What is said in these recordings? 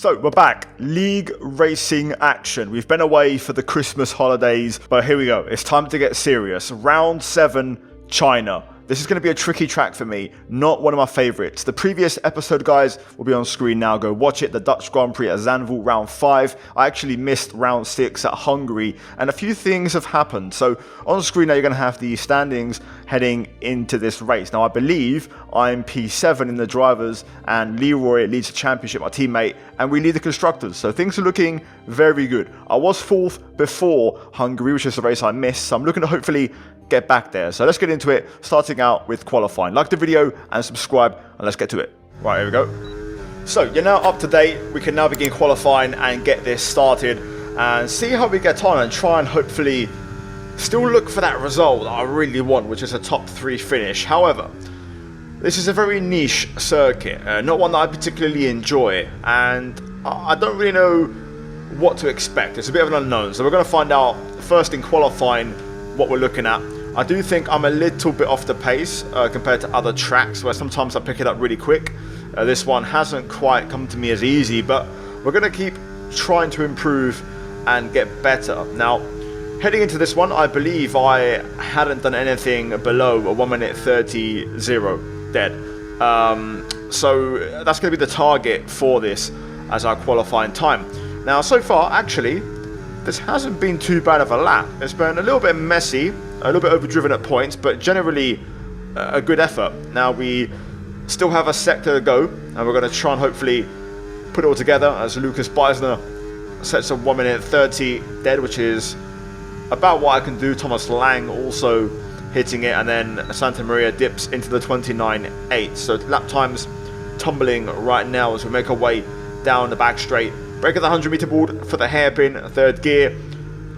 So we're back, league racing action. We've been away for the Christmas holidays, but here we go. It's time to get serious. Round 7, China. This is going to be a tricky track for me, not one of my favorites. The previous episode, guys, will be on screen now. Go watch it. The Dutch Grand Prix at Zandvoort, round 5. I actually missed round 6 at Hungary, and a few things have happened. So on screen now, you're going to have the standings heading into this race. Now, I believe I'm P7 in the drivers, and Leroy leads the championship, my teammate, and we lead the constructors. So things are looking very good. I was 4th before Hungary, which is the race I missed. So I'm looking to hopefully get back there. So let's get into it, starting out with qualifying. Like the video and subscribe, and let's get to it. Right, here we go. So you're now up to date. We can now begin qualifying and get this started and see how we get on and try and hopefully still look for that result that I really want, which is a top 3 finish. However, this is a very niche circuit, not one that I particularly enjoy, and I don't really know what to expect. It's a bit of an unknown, so we're going to find out first in qualifying what we're looking at. I do think I'm a little bit off the pace compared to other tracks where sometimes I pick it up really quick. This one hasn't quite come to me as easy, but we're going to keep trying to improve and get better. Now, heading into this one, I believe I hadn't done anything below a 1:30.0 dead. So that's going to be the target for this as our qualifying time. Now, so far, actually, this hasn't been too bad of a lap. It's been a little bit messy, a little bit overdriven at points, but generally a good effort. Now we still have a sector to go, and we're going to try and hopefully put it all together as Lucas Beisner sets a 1:30 dead, which is about what I can do. Thomas Lang also hitting it, and then Santa Maria dips into the 29.8. So lap times tumbling right now as we make our way down the back straight. Break at the 100-meter board for the hairpin, 3rd gear,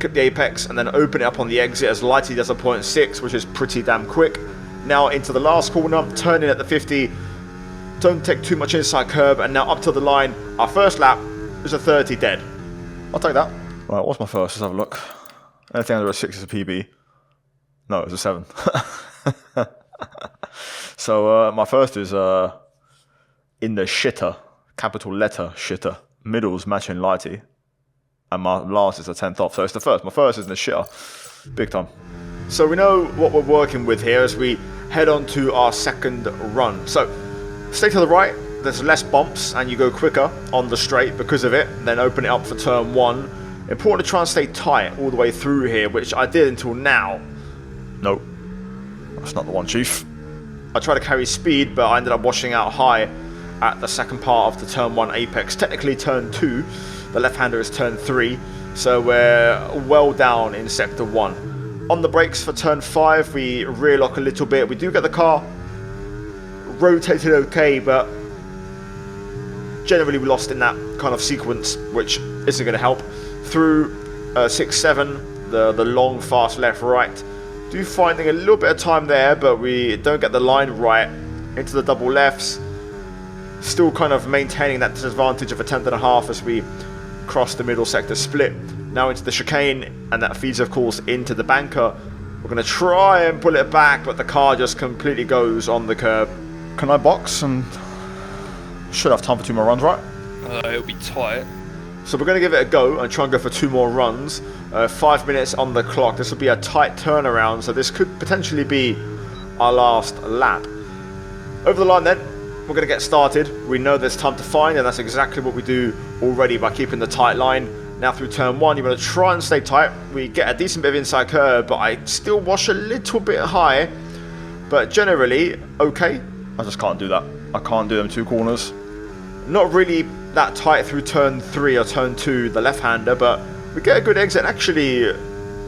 clip the apex, and then open it up on the exit as Lite does a 0.6, which is pretty damn quick. Now into the last corner, turning at the 50, don't take too much inside curb, and now up to the line. Our first lap is a 30 dead. I'll take that. Right, what's my first? Let's have a look. Anything under a 6 is a PB. No, it's a 7. So my first is in the shitter, capital letter shitter. Middles matching Lighty, and my last is a 10th off, so it's the first. My first is in the shitter, big time. So we know what we're working with here as we head on to our second run. So stay to the right, there's less bumps and you go quicker on the straight because of it, then open it up for turn 1. Important to try and stay tight all the way through here, which I did until now. Nope, that's not the one, Chief. I tried to carry speed, but I ended up washing out high at the second part of the turn 1 apex. Technically turn 2, the left-hander is turn 3, so we're well down in sector 1. On the brakes for turn 5, we rear lock a little bit. We do get the car rotated okay, but generally we lost in that kind of sequence, which isn't going to help. Through 6-7, the long fast left-right. Do finding a little bit of time there, but we don't get the line right into the double lefts. Still kind of maintaining that disadvantage of a 10.5 as we cross the middle sector split. Now into the chicane, and that feeds, of course, into the banker. We're going to try and pull it back, but the car just completely goes on the curb. Can I box? And should have time for 2 more runs, right? It'll be tight. So we're going to give it a go and try and go for 2 more runs. 5 minutes on the clock. This will be a tight turnaround, so this could potentially be our last lap. Over the line then. We're going to get started. We know there's time to find, and that's exactly what we do already by keeping the tight line. Now through turn 1, you're going to try and stay tight. We get a decent bit of inside curve, but I still wash a little bit high. But generally, okay. I just can't do that. I can't do them 2 corners. Not really that tight through turn 3 or turn 2, the left-hander, but we get a good exit. Actually,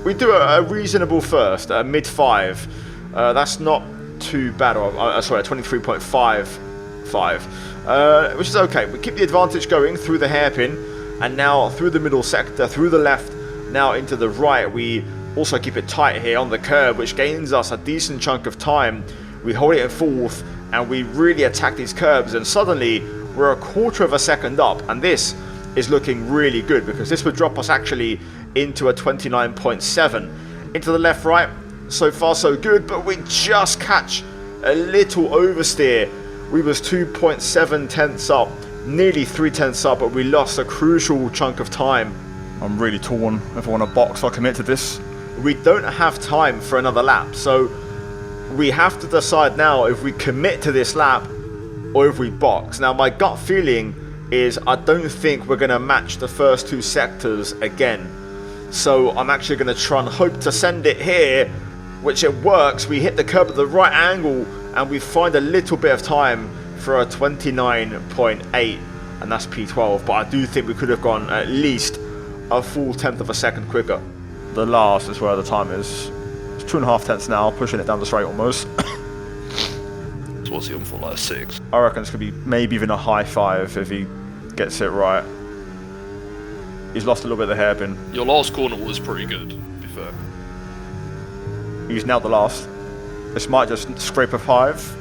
we do a reasonable first, a mid-5. That's not too bad. Sorry, a 23.5. Which is okay. We keep the advantage going through the hairpin, and now through the middle sector, through the left, now into the right. We also keep it tight here on the curb, which gains us a decent chunk of time. We hold it in 4th, and we really attack these curbs, and suddenly we're a 1/4 of a second up, and this is looking really good because this would drop us actually into a 29.7. Into the left right, so far so good, but we just catch a little oversteer. We was 2.7 tenths up nearly 3/10 up, but we lost a crucial chunk of time. I'm really torn if I want to box or commit to this. We don't have time for another lap, so we have to decide now if we commit to this lap or if we box. Now, my gut feeling is I don't think we're going to match the first 2 sectors again. So I'm actually going to try and hope to send it here, which it works. We hit the curb at the right angle and we find a little bit of time for a 29.8, and that's P12. But I do think we could have gone at least a full 1/10 of a second quicker. The last is where the time is. It's 2.5 tenths now, pushing it down the straight almost. So what's he on for, like a 6? I reckon it's going to be maybe even a high 5 if he gets it right. He's lost a little bit of the hairpin. Your last corner was pretty good, to be fair. He's nailed the last. This might just scrape a 5.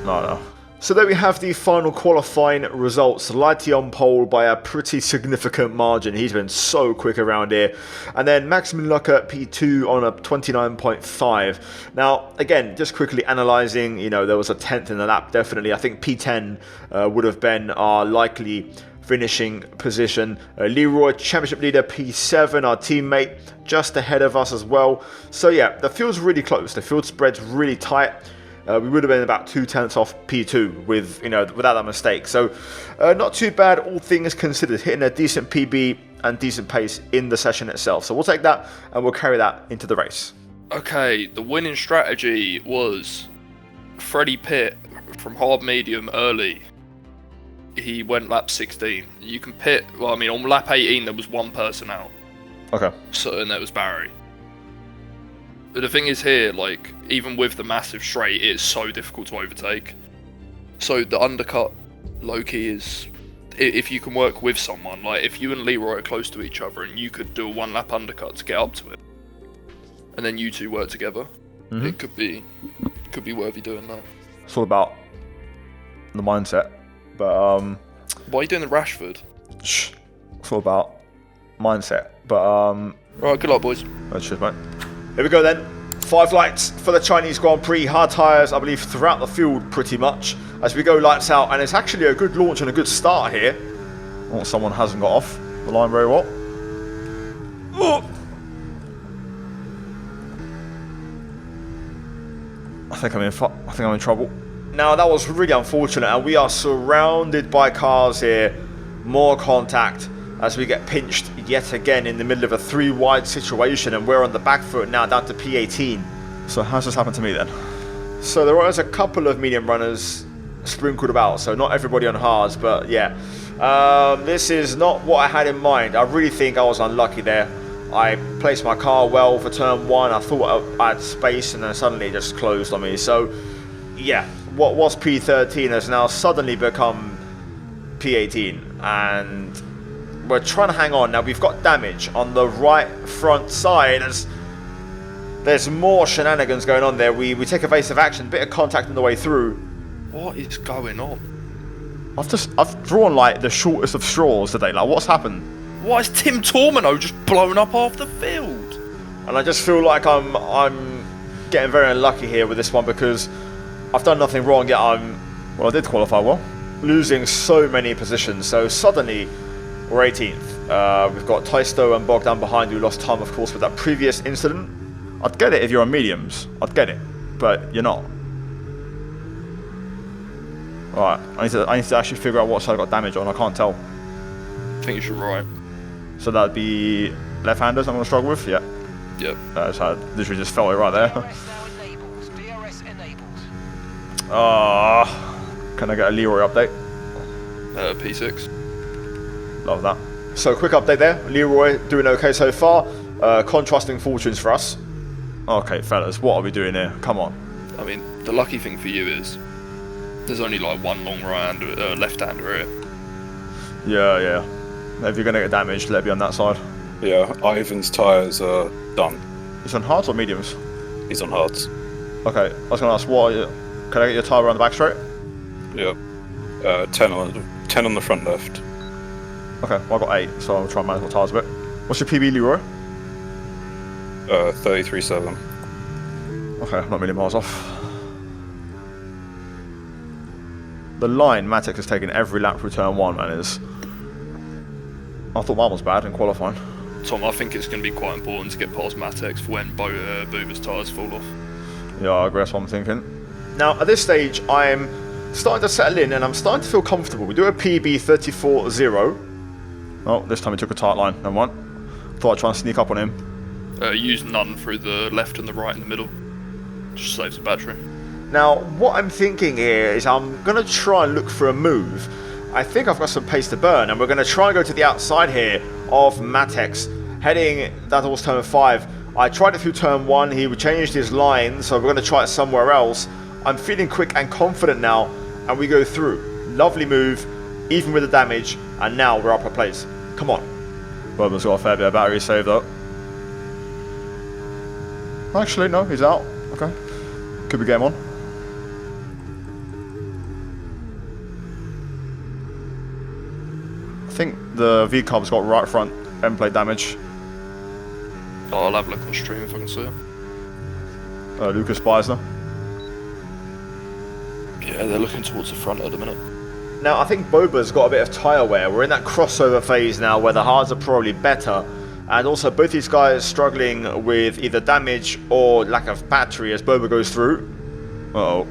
No. So there we have the final qualifying results. Lite on pole by a pretty significant margin. He's been so quick around here. And then Maximum Luck at P2 on a 29.5. Now, again, just quickly analysing, you know, there was a 10th in the lap, definitely. I think P10 would have been our likely finishing position. Leroy, championship leader, P7, our teammate, just ahead of us as well. So yeah, the field's really close. The field spread's really tight. We would have been about 2/10 off P2 with, you know, without that mistake. So not too bad, all things considered, hitting a decent PB and decent pace in the session itself. So we'll take that and we'll carry that into the race. Okay, the winning strategy was Freddie Pitt from hard medium early. He went lap 16. You can pit, well, I mean, on lap 18 there was one person out. Okay. So, and that was Barry. But the thing is here, like, even with the massive straight, it's so difficult to overtake. So the undercut, low-key, is, if you can work with someone, like if you and Leroy are close to each other and you could do a 1-lap undercut to get up to it, and then you two work together, it could be worthy doing that. It's all about the mindset, but why are you doing the Rashford? Shh. It's all about mindset, but Right, good luck, boys. Cheers, mate. Here we go then. 5 lights for the Chinese Grand Prix. Hard tyres, I believe, throughout the field pretty much. As we go lights out, and it's actually a good launch and a good start here. Oh, someone hasn't got off the line very well. Oh. I think I'm in trouble. Now that was really unfortunate, and we are surrounded by cars here. More contact as we get pinched yet again in the middle of a 3-wide situation, and we're on the back foot now down to P18. So how's this happened to me then? So there was a couple of medium runners sprinkled about, so not everybody on hards, but yeah. This is not what I had in mind. I really think I was unlucky there. I placed my car well for turn 1. I thought I had space, and then suddenly it just closed on me. So yeah, what was P13 has now suddenly become P18, and we're trying to hang on. Now we've got damage on the right front side. There's more shenanigans going on there. We take evasive action, bit of contact on the way through. What is going on? I've drawn like the shortest of straws today. Like, what's happened? Why is Tim Tormino just blown up half the field? And I just feel like I'm getting very unlucky here with this one, because I've done nothing wrong yet. I did qualify well, losing so many positions. So suddenly we're 18th. We've got Taisto and Bogdan behind, who lost time, of course, with that previous incident. I'd get it if you're on mediums. I'd get it, but you're not. Alright, I need to actually figure out what side I got damage on. I can't tell. I think you're right. So that'd be left-handers I'm going to struggle with? Yeah. Yep. So I literally just felt it right there. Can I get a Leroy update? P6. Love that. So quick update there. Leroy doing okay so far. Contrasting fortunes for us. Okay, fellas, what are we doing here? Come on. I mean, the lucky thing for you is there's only like one long right-hander, left-hander here. Yeah. If you're going to get damaged, let it be on that side. Yeah, Ivan's tyres are done. He's on hards or mediums? He's on hards. Okay, I was going to ask, can I get your tyre around the back straight? Yeah. 10 on the front left. Okay, well, I've got 8, so I'll try and manage my tyres a bit. What's your PB, Leroy? 33.7. Okay, not a million miles off. The line Matex has taken every lap through turn 1, man, is... I thought mine was bad in qualifying. Tom, I think it's going to be quite important to get past Matex for when Boober's tyres fall off. Yeah, I agree, that's what I'm thinking. Now, at this stage, I'm starting to settle in and I'm starting to feel comfortable. We do a PB 34.0. Oh, this time he took a tight line, never mind. Thought I'd try and sneak up on him. Use none through the left and the right in the middle. Just saves the battery. Now, what I'm thinking here is I'm going to try and look for a move. I think I've got some pace to burn, and we're going to try and go to the outside here of Matex, heading that towards turn 5. I tried it through turn 1, he changed his line, so we're going to try it somewhere else. I'm feeling quick and confident now, and we go through. Lovely move, even with the damage, and now we're up a place. Come on. Bubba's got a fair bit of battery saved up. Actually, no, he's out. Okay. Could be game on. I think the V-Cub's got right front end plate damage. Oh, I'll have a look on stream if I can see it. Lucas Beisner. Yeah, they're looking towards the front at the minute. Now, I think Boba's got a bit of tyre wear. We're in that crossover phase now where the hards are probably better. And also, both these guys struggling with either damage or lack of battery as Boba goes through. Uh-oh.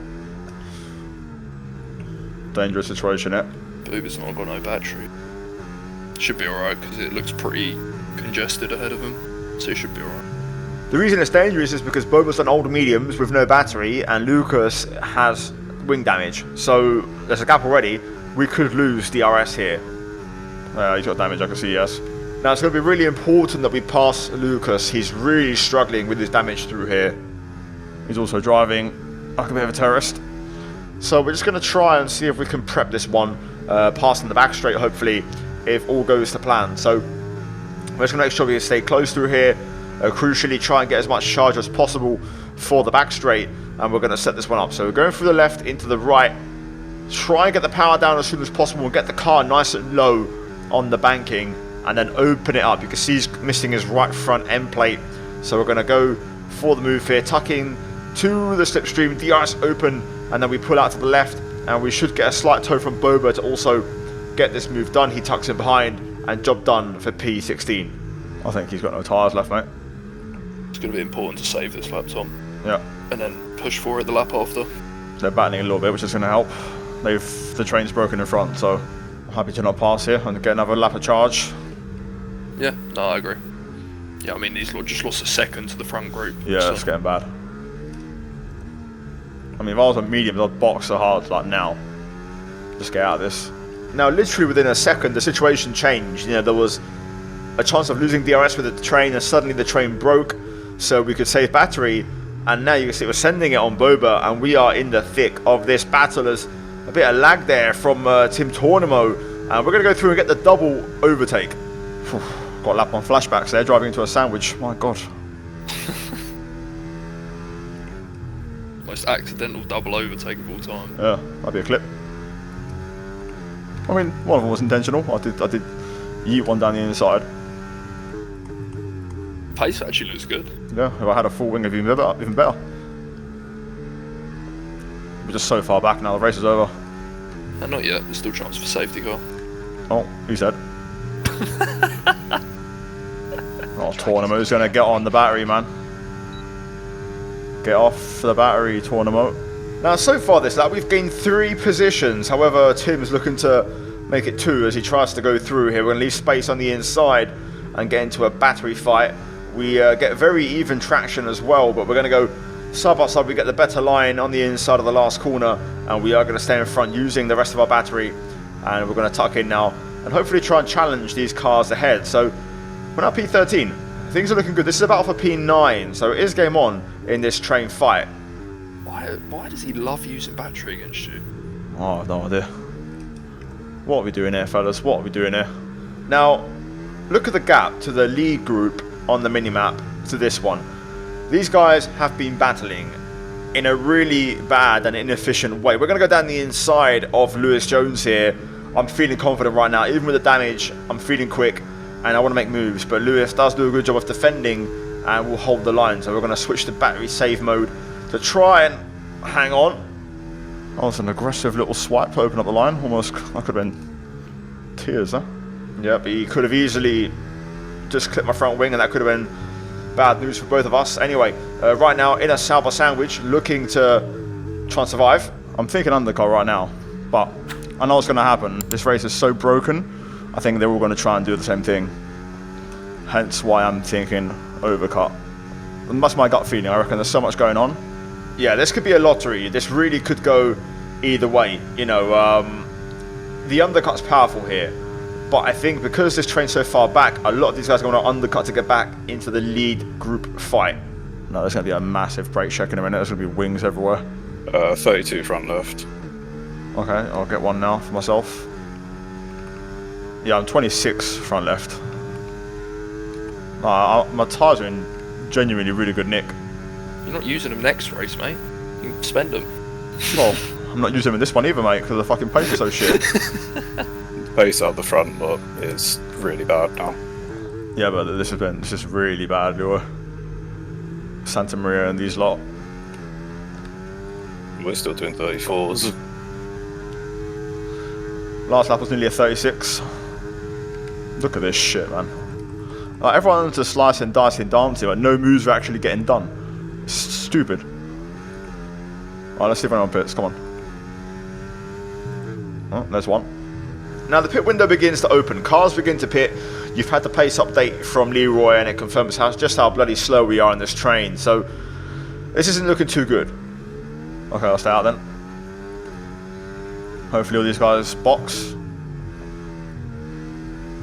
Dangerous situation here. Boober's not got no battery. Should be alright because it looks pretty congested ahead of him. So he should be alright. The reason it's dangerous is because Boba's on older mediums with no battery and Lucas has wing damage. So there's a gap already. We could lose DRS here. He's got damage, I can see, yes. Now it's going to be really important that we pass Lucas. He's really struggling with his damage through here. He's also driving like a bit of a terrorist. So we're just going to try and see if we can prep this one, passing the back straight hopefully, if all goes to plan. So we're just going to make sure we stay close through here. Crucially, try and get as much charge as possible for the back straight, and we're going to set this one up. So we're going through the left into the right. Try and get the power down as soon as possible and get the car nice and low on the banking, and then open it up. You can see he's missing his right front end plate. So we're going to go for the move here, tucking to the slipstream, DRS open, and then we pull out to the left, and we should get a slight tow from Boba to also get this move done. He tucks in behind, and job done for P16. I think he's got no tyres left, mate. It's going to be important to save this lap, Tom. Yeah. And then push for it the lap after. They're battling a little bit, which is going to help. The train's broken in front, so I'm happy to not pass here and get another lap of charge. Yeah, no, I agree. Yeah, I mean, these just lost a second to the front group. Yeah, so. it's getting bad. I mean, if I was on mediums, I'd box so hard, like now. Just get out of this. Now, literally within a second, the situation changed. You know, there was a chance of losing DRS with the train, and suddenly the train broke, so we could save battery. And now you can see we're sending it on Boba, and we are in the thick of this battle. There's a bit of lag there from Tim Tornimo, and we're going to go through and get the double overtake. Got a lap on flashbacks there, driving into a sandwich. My God. Most accidental double overtake of all time. Yeah, that'd be a clip. I mean, one of them was intentional. I did yeet one down the inside. Pace actually looks good. Yeah, if I had a full wing, it'd be even better. We're just so far back now, the race is over. And not yet, there's still chance for safety car. Oh, who's dead? Oh, Tornamo's going to get on the battery, man. Get off the battery, Tornamo. Now, so far this lap, we've gained 3 positions. However, Tim's looking to make it 2 as he tries to go through here. We're going to leave space on the inside and get into a battery fight. We get very even traction as well, but we're going to go side by side. We get the better line on the inside of the last corner, and we are going to stay in front using the rest of our battery. And we're going to tuck in now and hopefully try and challenge these cars ahead. So we're now P13. Things are looking good. This is about for P9, so it is game on in this train fight. Why does he love using battery against you? Oh, I've no idea. What are we doing here, fellas? What are we doing here? Now, look at the gap to the lead group on the minimap to this one. These guys have been battling in a really bad and inefficient way. We're going to go down the inside of Lewis Jones here. I'm feeling confident right now. Even with the damage, I'm feeling quick and I want to make moves. But Lewis does do a good job of defending and will hold the line. So we're going to switch to battery save mode to try and hang on. That was an aggressive little swipe to open up the line. Almost, that could have been tears, huh? Yeah, but he could have easily just clipped my front wing, and that could have been bad news for both of us. Anyway, right now in a Sauber sandwich, looking to try and survive. I'm thinking undercut right now, but I know what's going to happen. This race is so broken, I think they're all going to try and do the same thing. Hence why I'm thinking overcut. And that's my gut feeling. I reckon there's so much going on. Yeah, this could be a lottery. This really could go either way. You know, the undercut's powerful here. But I think because this train's so far back, a lot of these guys are going to undercut to get back into the lead group fight. No, there's going to be a massive brake check in a minute. There's going to be wings everywhere. 32 front left. Okay, I'll get one now for myself. Yeah, I'm 26 front left. My tyres are in genuinely really good nick. You're not using them next race, mate. You can spend them. Well, I'm not using them in this one either, mate, because the fucking pace is so shit. The pace out the front lot is really bad now. Yeah, but this is really bad, Lure. Santa Maria and these lot. We're still doing 34s. Last lap was nearly a 36. Look at this shit, man. Like, everyone's just slicing, dicing, dancing, but no moves are actually getting done. It's stupid. Alright, let's see if anyone pits. Come on. Oh, there's one. Now the pit window begins to open. Cars begin to pit. You've had the pace update from Leroy, and it confirms just how bloody slow we are in this train. So this isn't looking too good. Okay, I'll stay out then. Hopefully all these guys box.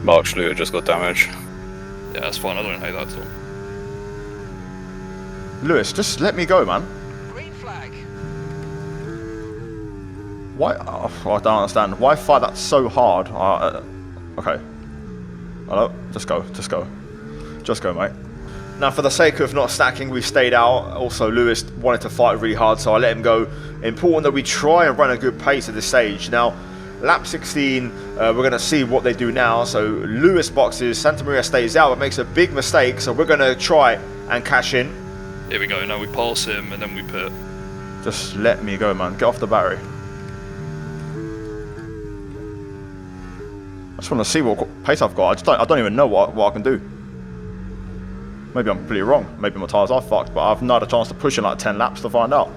Mark Schluter just got damage. Yeah, that's fine. I don't hate that at all. Lewis, just let me go, man. Green flag. Why? Oh, I don't understand. Why fight that so hard? Okay. Hello? Just go. Just go. Just go, mate. Now, for the sake of not stacking, we've stayed out. Also, Lewis wanted to fight really hard, so I let him go. Important that we try and run a good pace at this stage. Now, lap 16, we're going to see what they do now. So, Lewis boxes, Santa Maria stays out, but makes a big mistake. So, we're going to try and cash in. Here we go. Now we pass him, and then we pit. Just let me go, man. Get off the battery. I just want to see what pace I've got. I don't even know what I can do. Maybe I'm completely wrong. Maybe my tyres are fucked, but I've not had a chance to push in like 10 laps to find out.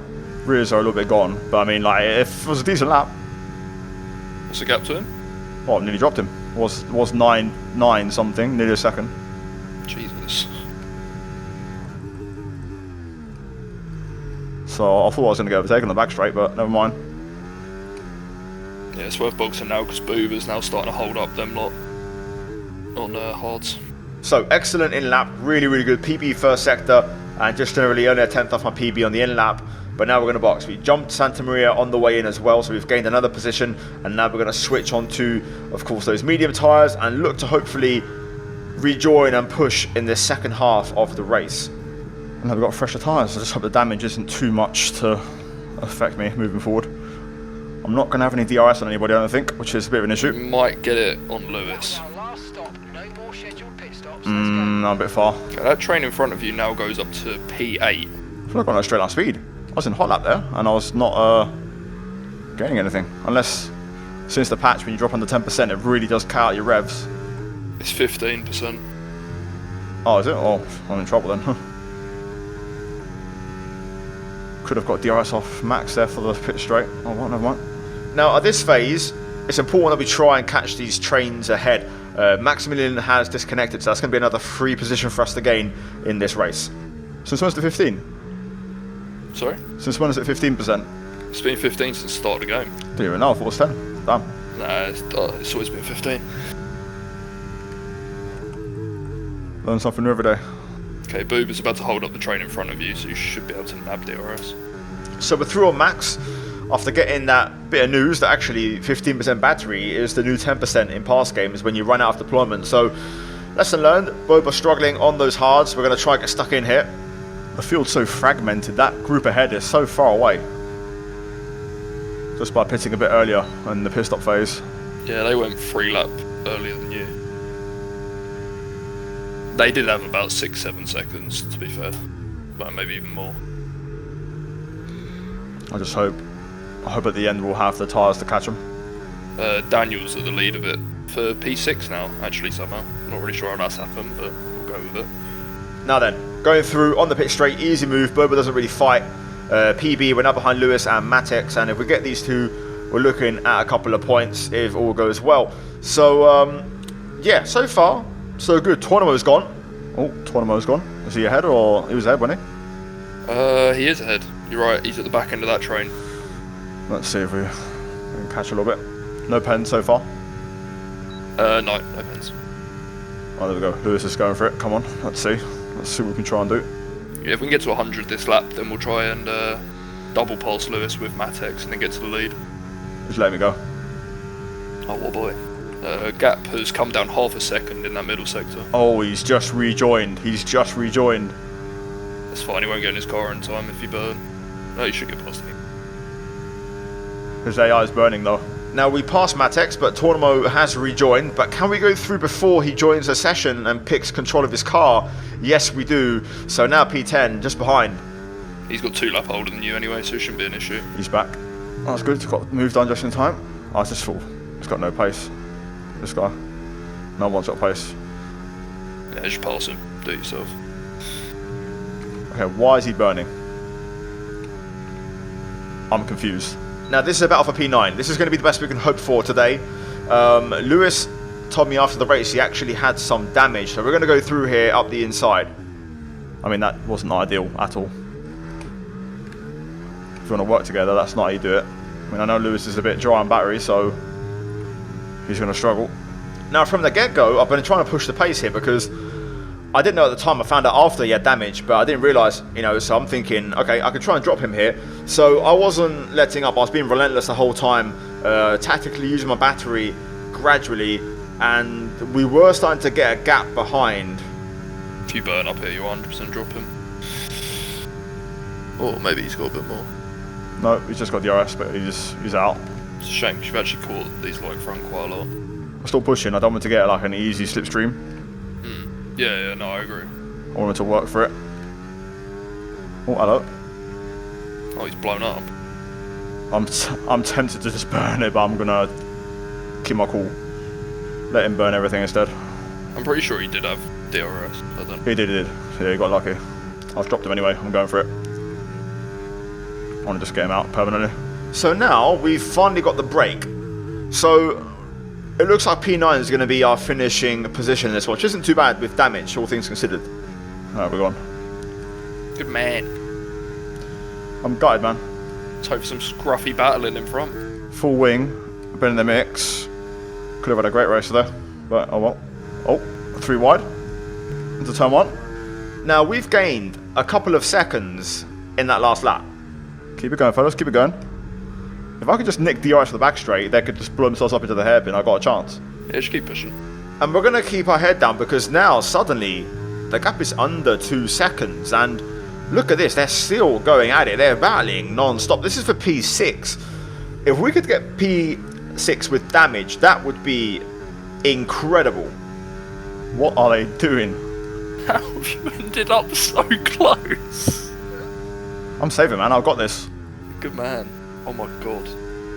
Rears are a little bit gone, but I mean, like, if it was a decent lap. What's the gap to him? Oh, I nearly dropped him. Was 9 something, nearly a second. Jesus. So I thought I was going to get overtaken on the back straight, but never mind. Yeah, it's worth boxing now because Boober's now starting to hold up them lot on hards. So excellent in lap, really, really good. PB first sector, and just generally only a 10th off my PB on the in lap. But now we're going to box. We jumped Santa Maria on the way in as well, so we've gained another position. And now we're going to switch on to, of course, those medium tyres and look to hopefully rejoin and push in the second half of the race. And now we've got fresher tyres. I just hope the damage isn't too much to affect me moving forward. I'm not going to have any DRS on anybody, I don't think, which is a bit of an issue. You might get it on Lewis. Last stop. No more scheduled pit stops. No, a bit far. Okay, that train in front of you now goes up to P8. I feel like I'm on a straight line speed. I was in hot lap there, and I was not getting anything. Unless, since the patch, when you drop under 10%, it really does cut out your revs. It's 15%. Oh, is it? Oh, I'm in trouble then. Could have got DRS off Max there for the pit straight. Oh, well, never mind. Now, at this phase, it's important that we try and catch these trains ahead. Maximilian has disconnected, so that's going to be another free position for us to gain in this race. Since when's the 15? Sorry? Since when is it 15%? It's been 15 since the start of the game. Didn't even know, I thought it was 10. Damn. Nah, it's always been 15. Learn something new every day. Okay, Boober's about to hold up the train in front of you, so you should be able to nab DRS. So we're through on Max after getting that bit of news that actually 15% battery is the new 10% in past games when you run out of deployment. So lesson learned, Boba struggling on those hards. We're going to try and get stuck in here. The field's so fragmented, that group ahead is so far away. Just by pitting a bit earlier in the pit stop phase. Yeah, they went 3 lap earlier than you. They did have about 6-7 seconds, to be fair. But maybe even more. I just hope I hope at the end we'll have the tyres to catch them. Daniel's at the lead of it for P6 now, actually, somehow. I'm not really sure how that's happened, but we'll go with it. Now then, going through on the pit straight, easy move. Boba doesn't really fight. PB, we're now behind Lewis and Matex, and if we get these two, we're looking at a couple of points if all goes well. So, yeah, so far, so good. Tornamo's gone. Oh, Tornamo's gone. Is he ahead, or he was ahead, wasn't he? He is ahead. You're right, he's at the back end of that train. Let's see if we can catch a little bit. No pens so far. No pens. Oh, there we go. Lewis is going for it. Come on, let's see. Let's see what we can try and do. Yeah, if we can get to 100 this lap, then we'll try and double pulse Lewis with Matex and then get to the lead. Just let me go. Oh, what boy. Gap has come down half a second in that middle sector. Oh, he's just rejoined. He's just rejoined. That's fine, he won't get in his car in time if you burn. No, you should get past him. His AI is burning though. Now we passed Matex, but Tornamo has rejoined. But can we go through before he joins a session and picks control of his car? Yes, we do. So now P10, just behind. He's got 2 lap older than you anyway, so it shouldn't be an issue. He's back. Oh, that's good. He's got moved done just in time. Oh, it's just full. He's got no pace. This guy. No one's got pace. Yeah, just pass him. Do it yourself. Okay, why is he burning? I'm confused. Now this is a battle for P9. This is going to be the best we can hope for today. Lewis told me after the race he actually had some damage, so we're going to go through here up the inside. I mean, that wasn't ideal at all. If you want to work together, that's not how you do it. I mean, I know Lewis is a bit dry on battery, so he's going to struggle. Now from the get-go, I've been trying to push the pace here because I didn't know at the time. I found out after he had damage, but I didn't realise, you know, so I'm thinking, okay, I could try and drop him here. So I wasn't letting up. I was being relentless the whole time, tactically using my battery gradually, and we were starting to get a gap behind. If you burn up here, you 100% drop him. Or maybe he's got a bit more. No, he's just got DRS, but he's out. It's a shame, because you've actually caught these like front quite a lot. I'm still pushing. I don't want to get like an easy slipstream. Yeah, no, I agree. I wanted to work for it. Oh, hello. Oh, he's blown up. I'm tempted to just burn it, but I'm gonna keep my cool. Let him burn everything instead. I'm pretty sure he did have DRS. I don't know. He did. Yeah, he got lucky. I've dropped him anyway. I'm going for it. I want to just get him out permanently. So now we've finally got the break. So it looks like P9 is going to be our finishing position in this one, which isn't too bad with damage, all things considered. Alright, we're gone. Good man. I'm gutted, man. Let's hope for some scruffy battling in front. Full wing, been in the mix. Could have had a great race there, but oh well. Oh, 3 wide into turn 1. Now we've gained a couple of seconds in that last lap. Keep it going, fellas, keep it going. If I could just nick DRS for the back straight, they could just blow themselves up into the hairpin. I got a chance. Yeah, just keep pushing. And we're going to keep our head down because now, suddenly, the gap is under 2 seconds. And look at this, they're still going at it. They're battling non-stop. This is for P6. If we could get P6 with damage, that would be incredible. What are they doing? How have you ended up so close? I'm saving, man. I've got this. Good man. Oh my god.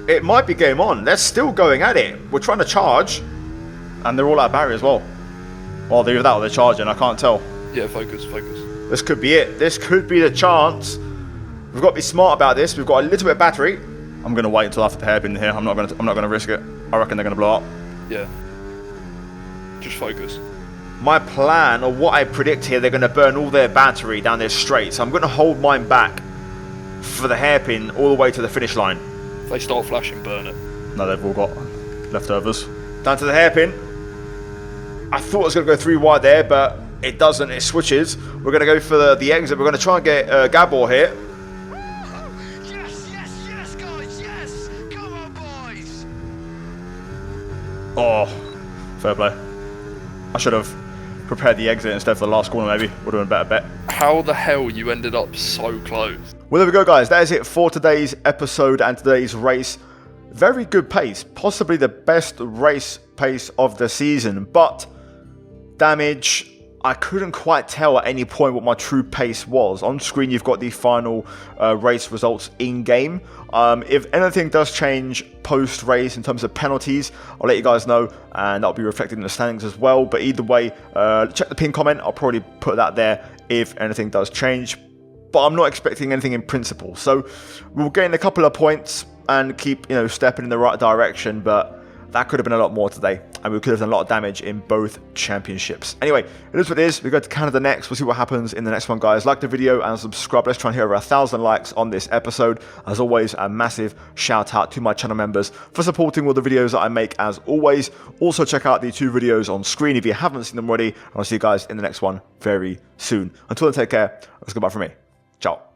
It might be game on. They're still going at it. We're trying to charge. And they're all out of battery as well. Well, they're either that or they're charging. I can't tell. Yeah, focus. This could be it. This could be the chance. We've got to be smart about this. We've got a little bit of battery. I'm going to wait until after the hairpin here. I'm not going to risk it. I reckon they're going to blow up. Yeah. Just focus. My plan, or what I predict here, they're going to burn all their battery down this straight. So I'm going to hold mine back for the hairpin all the way to the finish line. If they start flashing, burn it. No, they've all got leftovers. Down to the hairpin. I thought it was going to go 3 wide there, but it doesn't. It switches. We're going to go for the exit. We're going to try and get Gabor here. Yes, guys, yes! Come on, boys! Oh, fair play. I should have prepared the exit instead for the last corner, maybe. Would have been a better bet. How the hell you ended up so close? Well, there we go, guys. That is it for today's episode and today's race. Very good pace. Possibly the best race pace of the season. But damage I couldn't quite tell at any point what my true pace was. On screen, you've got the final race results in-game. If anything does change post-race in terms of penalties, I'll let you guys know, and that'll be reflected in the standings as well. But either way, check the pinned comment. I'll probably put that there if anything does change. But I'm not expecting anything in principle. So we'll gain a couple of points and keep, stepping in the right direction. But that could have been a lot more today, and we could have done a lot of damage in both championships. Anyway, it is what it is. We go to Canada next. We'll see what happens in the next one, guys. Like the video and subscribe. Let's try and hit over 1,000 likes on this episode. As always, a massive shout out to my channel members for supporting all the videos that I make, as always. Also, check out the 2 videos on screen if you haven't seen them already. And I'll see you guys in the next one very soon. Until then, take care. Let's goodbye from me. Ciao.